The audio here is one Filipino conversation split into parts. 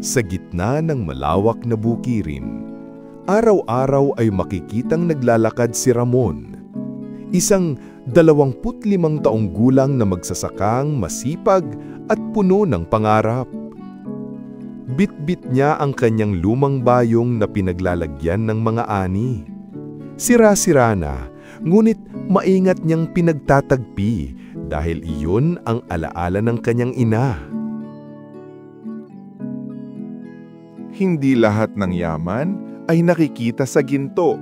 Sa gitna ng malawak na bukirin, araw-araw ay makikitang naglalakad si Ramon, isang 25 taong gulang na magsasakang masipag at puno ng pangarap. Bit-bit niya ang kanyang lumang bayong na pinaglalagyan ng mga ani. Sira-sira na, ngunit maingat niyang pinagtatagpi dahil iyon ang alaala ng kanyang ina. Hindi lahat ng yaman ay nakikita sa ginto.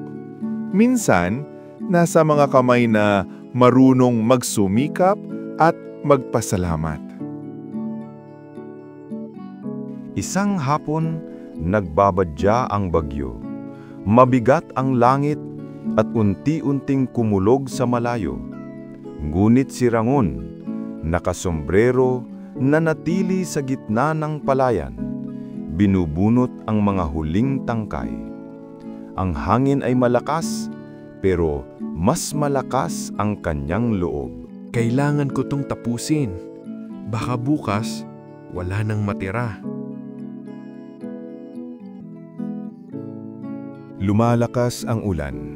Minsan, nasa mga kamay na marunong magsumikap at magpasalamat. Isang hapon, nagbabadya ang bagyo. Mabigat ang langit at unti-unting kumulog sa malayo. Ngunit si Ramon, nakasombrero, nanatili sa gitna ng palayan. Binubunot ang mga huling tangkay. Ang hangin ay malakas, pero mas malakas ang kanyang loob. Kailangan ko tong tapusin. Baka bukas, wala nang matira. Lumalakas ang ulan.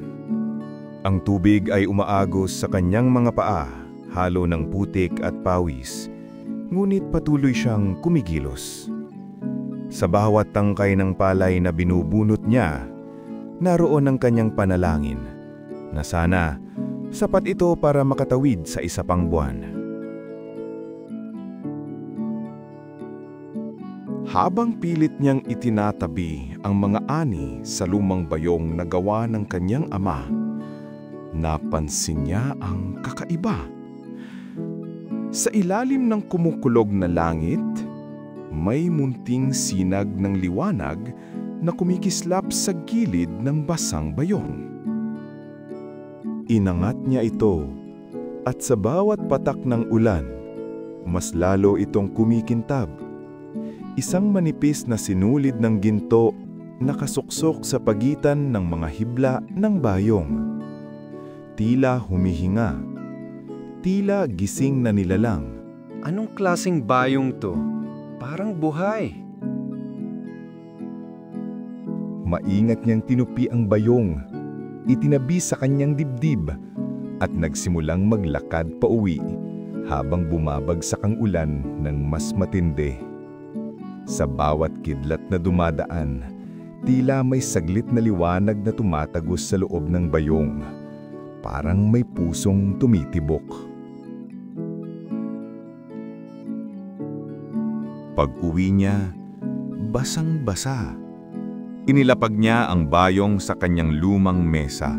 Ang tubig ay umaagos sa kanyang mga paa, halo ng putik at pawis. Ngunit patuloy siyang kumikilos. Sa bawat tangkay ng palay na binubunot niya, naroon ang kanyang panalangin na sana sapat ito para makatawid sa isa pang buwan. Habang pilit niyang itinatabi ang mga ani sa lumang bayong na gawa ng kanyang ama, napansin niya ang kakaiba. Sa ilalim ng kumukulog na langit, may munting sinag ng liwanag na kumikislap sa gilid ng basang bayong. Inangat niya ito at sa bawat patak ng ulan, mas lalo itong kumikintab. Isang manipis na sinulid ng ginto nakasuksok sa pagitan ng mga hibla ng bayong. Tila humihinga, tila gising na nilalang. Anong klaseng bayong to? Parang buhay. Maingat niyang tinupi ang bayong, itinabi sa kanyang dibdib at nagsimulang maglakad pauwi habang bumabagsak ang ulan ng mas matindi. Sa bawat kidlat na dumadaan, tila may saglit na liwanag na tumatagos sa loob ng bayong, parang may pusong tumitibok. Pag-uwi niya, basang-basa. Inilapag niya ang bayong sa kanyang lumang mesa.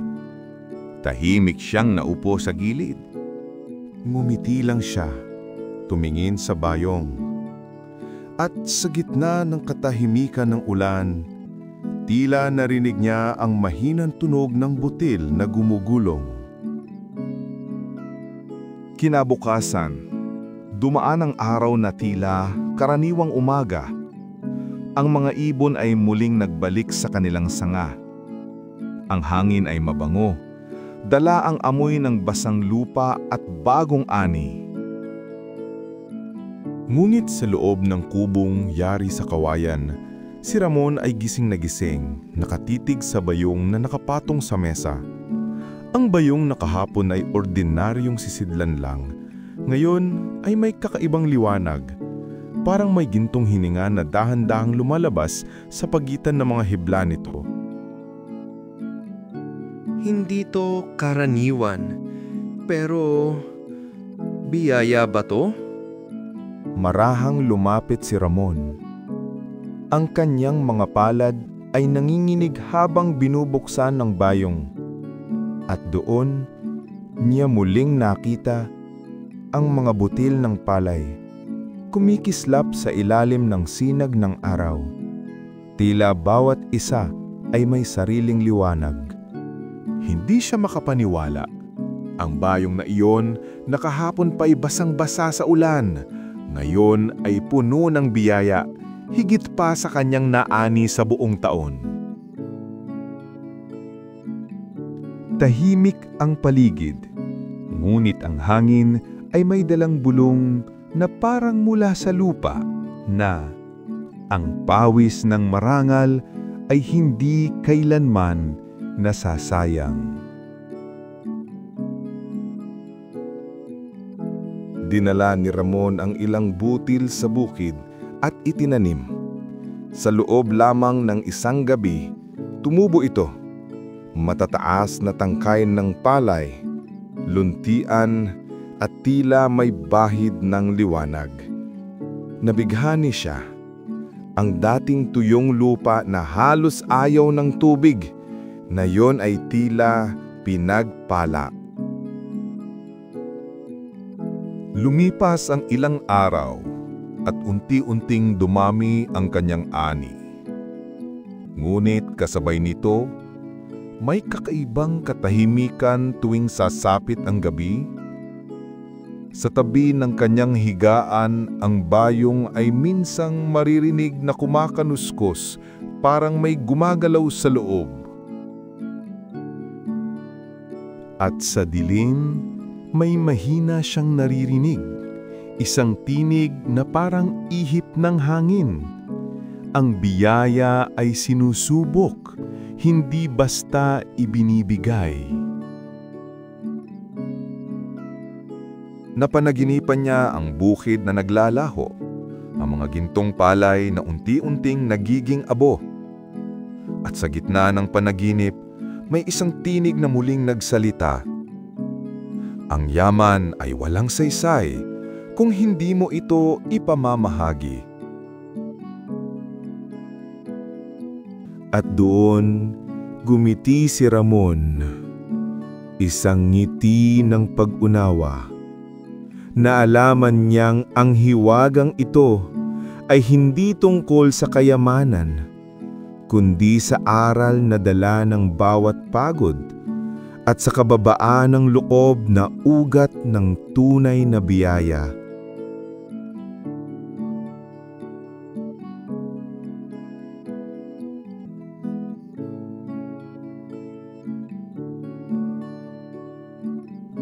Tahimik siyang naupo sa gilid. Ngumiti lang siya, tumingin sa bayong. At sa gitna ng katahimikan ng ulan, tila narinig niya ang mahinang tunog ng butil na gumugulong. Kinabukasan, dumaan ang araw na tila karaniwang umaga. Ang mga ibon ay muling nagbalik sa kanilang sanga. Ang hangin ay mabango, dala ang amoy ng basang lupa at bagong ani. Ngunit sa loob ng kubong yari sa kawayan, si Ramon ay gising na gising, nakatitig sa bayong na nakapatong sa mesa. Ang bayong na kahapon ay ordinaryong sisidlan lang, ngayon ay may kakaibang liwanag. Parang may gintong hininga na dahan-dahang lumalabas sa pagitan ng mga hibla nito. Hindi to karaniwan, pero biyaya ba to? Marahang lumapit si Ramon. Ang kanyang mga palad ay nanginginig habang binubuksan ng bayong. At doon, niya muling nakita ang mga butil ng palay, kumikislap sa ilalim ng sinag ng araw. Tila bawat isa ay may sariling liwanag. Hindi siya makapaniwala. Ang bayong na iyon na kahapon pa'y basang-basa sa ulan, ngayon ay puno ng biyaya, higit pa sa kanyang naani sa buong taon. Tahimik ang paligid, ngunit ang hangin ay may dalang bulong na parang mula sa lupa na Ang pawis ng marangal ay hindi kailanman nasasayang. Dinala ni Ramon ang ilang butil sa bukid at itinanim. Sa loob lamang ng isang gabi, tumubo ito. Matataas na tangkay ng palay, luntian at tila may bahid ng liwanag. Nabighani siya. Ang dating tuyong lupa na halos ayaw ng tubig, na yon ay tila pinagpala. Lumipas ang ilang araw at unti-unting dumami ang kanyang ani. Ngunit kasabay nito, may kakaibang katahimikan tuwing sasapit ang gabi. Sa tabi ng kanyang higaan, ang bayong ay minsang maririnig na kumakanuskos, parang may gumagalaw sa loob. At sa dilim, may mahina siyang naririnig, isang tinig na parang ihip ng hangin. Ang biyaya ay sinusubok, hindi basta ibinibigay. Napanaginipan niya ang bukid na naglalaho, ang mga gintong palay na unti-unting nagiging abo. At sa gitna ng panaginip, may isang tinig na muling nagsalita. Ang yaman ay walang saysay kung hindi mo ito ipamamahagi. At doon, gumiti si Ramon, isang ngiti ng pag-unawa. Naalaman niyang ang hiwagang ito ay hindi tungkol sa kayamanan, kundi sa aral na dala ng bawat pagod at sa kababaan ng loob na ugat ng tunay na biyaya.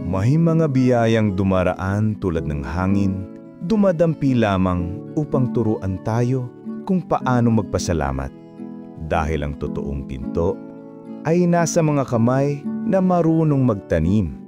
May mga biyayang dumaraan tulad ng hangin, dumadampi lamang upang turuan tayo kung paano magpasalamat. Dahil ang totoong ginto ay nasa mga kamay na marunong magtanim.